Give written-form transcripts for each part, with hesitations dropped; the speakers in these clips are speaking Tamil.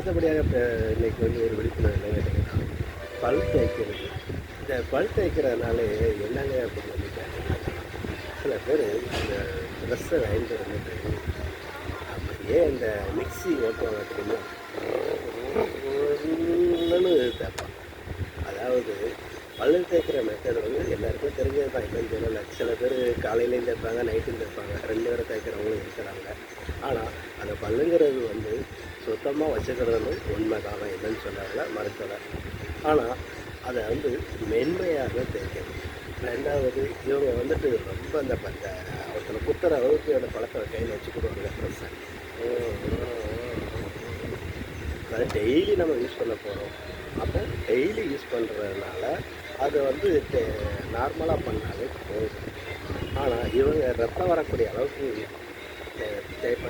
அடுத்தபடியாக இப்போ இன்றைக்கி வந்து ஒரு விழிப்புணர்வு என்ன கேட்டிங்கன்னா, பல் தேய்க்கிறது. இந்த பல் தேய்க்கிறதுனால என்னங்க அப்படின்னு வந்து கேட்டிங்கன்னா, சில பேர் இந்த ட்ரெஸ்ஸை வாங்கிட்டு வந்துட்டு அப்படியே இந்த மிக்ஸி ஓட்டுவாங்க தெரியுமா, தேய்ப்பான். அதாவது பல்லு தேய்க்கிற மெத்தட் வந்து எல்லாருக்கும் தெரிஞ்சது தான், என்னன்னு தெரியல. சில பேர் காலையிலையும் தேய்ப்பாங்க, நைட்டும் தேய்ப்பாங்க, 2 நேரம் தேய்க்கிறவங்களும் இருக்கிறாங்க. ஆனால் அந்த பல்லுங்கிறது வந்து சுத்தமாக வச்சுக்கிறதுன்னு உண்மை தான், இல்லைன்னு சொல்லலை, மறுக்கலை. ஆனால் அதை வந்து மென்மையாக தேய்க்கணும். 2வது இவங்க வந்துட்டு ரொம்ப அந்த ஒருத்தனை குத்துற அளவுக்கு அந்த பழத்தை கையில் வச்சுக்கிடுவாங்க ட்ரெஸ்ஸை. அதை டெய்லி நம்ம யூஸ் பண்ண போகிறோம். அப்போ டெய்லி யூஸ் பண்ணுறதுனால அதை வந்து நார்மலாக பண்ணாலே போதும். ஆனால் இவங்க ரத்தம் வரக்கூடிய அளவுக்கு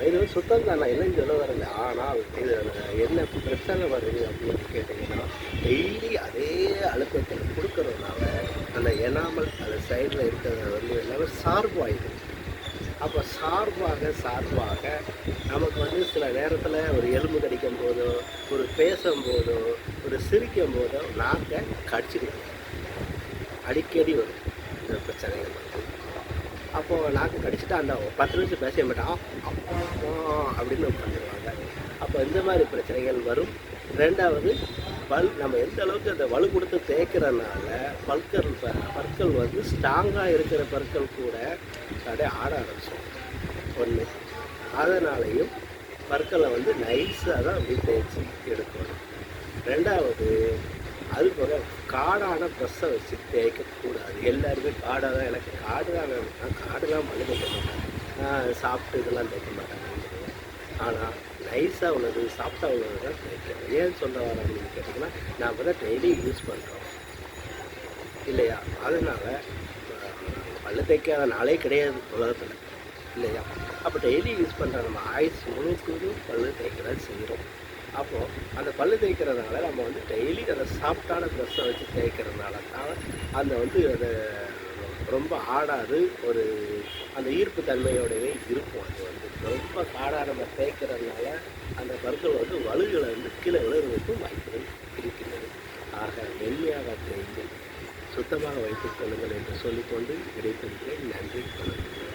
இது சுத்தம் தான், நான் இல்லைன்னு சொல்ல வரல. ஆனால் இது என்ன பிரச்சனை வருது அப்படின்னு கேட்டிங்கன்னா, டெய்லி அதே அழுத்தத்தில் கொடுக்கறதுனால அந்த எனாமல் அந்த சைடில் இருக்கிறத வந்து எல்லாமே சார்பாயிடும். அப்போ சார்பாக நமக்கு வந்து சில நேரத்தில் ஒரு எலும்பு கடிக்கும் போதோ, ஒரு பேசும்போதோ, ஒரு சிரிக்கும் போதோ நாக்கை கடிச்சிடுவோம். அடிக்கடி வரும் இந்த பிரச்சனைகள் வந்து. அப்போது நாக்கு கடிச்சிட்டா அந்த 10 நிமிஷம் பேச மாட்டான் அப்படின்னு பண்ணிடுவாங்க. அப்போ இந்த மாதிரி பிரச்சனைகள் வரும். 2வது நம்ம எந்த அளவுக்கு அந்த வலு கொடுத்து தேய்க்கிறனால பற்கள் வந்து ஸ்ட்ராங்காக இருக்கிற பற்கள் கூட அப்படியே ஆட ஆரம்பிச்சோம். 1 அதனாலையும் பற்களை வந்து நைஸாக தான் அப்படி தேய்ச்சி எடுக்கணும். 2வது அது போக காடான ப்ரெஷ்ஷை வச்சு தேய்க்கக்கூடாது. எல்லாருமே காடாக தான், எனக்கு காடு தான் வேணும், நான் காடுலாம் மண்ணு தேய்க்க மாட்டேன், சாப்பிட்டு இதெல்லாம் தேய்க்க மாட்டாங்க. ஆனால் நைஸாக உள்ளது, சாஃப்டாக உள்ளது தான் தேய்க்கணும். ஏன் சொல்ல வர அப்படின்னு கேட்டிங்கன்னா, நாம் தான் டெய்லி யூஸ் பண்ணுறோம் இல்லையா? அதனால் பல்லு தேய்க்காத நாளே கிடையாது உலகத்தில் இல்லையா? அப்போ டெய்லி யூஸ் பண்ணுற நம்ம ஆயுஸ் முழுவதும் பல்லு தேய்க்க தான் செய்கிறோம். அப்போது அந்த பல்லு தேய்க்கிறதுனால நம்ம வந்து டெய்லி அந்த சாஃப்டான ப்ரெஷ்ஷை வச்சு தேய்க்கிறதுனால தான் அந்த வந்து அதை ரொம்ப ஆடாது, ஒரு அந்த ஈர்ப்பு தன்மையோடவே இருக்கும். அது வந்து ரொம்ப காடாக நம்ம தேய்க்கிறதுனால அந்த பற்கள் வந்து வலுகளை வந்து கீழே விழுறதுக்கும் வாய்ப்புகள் இருக்கிறது. ஆக மென்மையாக தேய்த்து சுத்தமாக வைத்துக் கொள்ளுங்கள் என்று சொல்லிக்கொண்டு விடைபெறுகிறேன். நன்றி, வணக்கம்.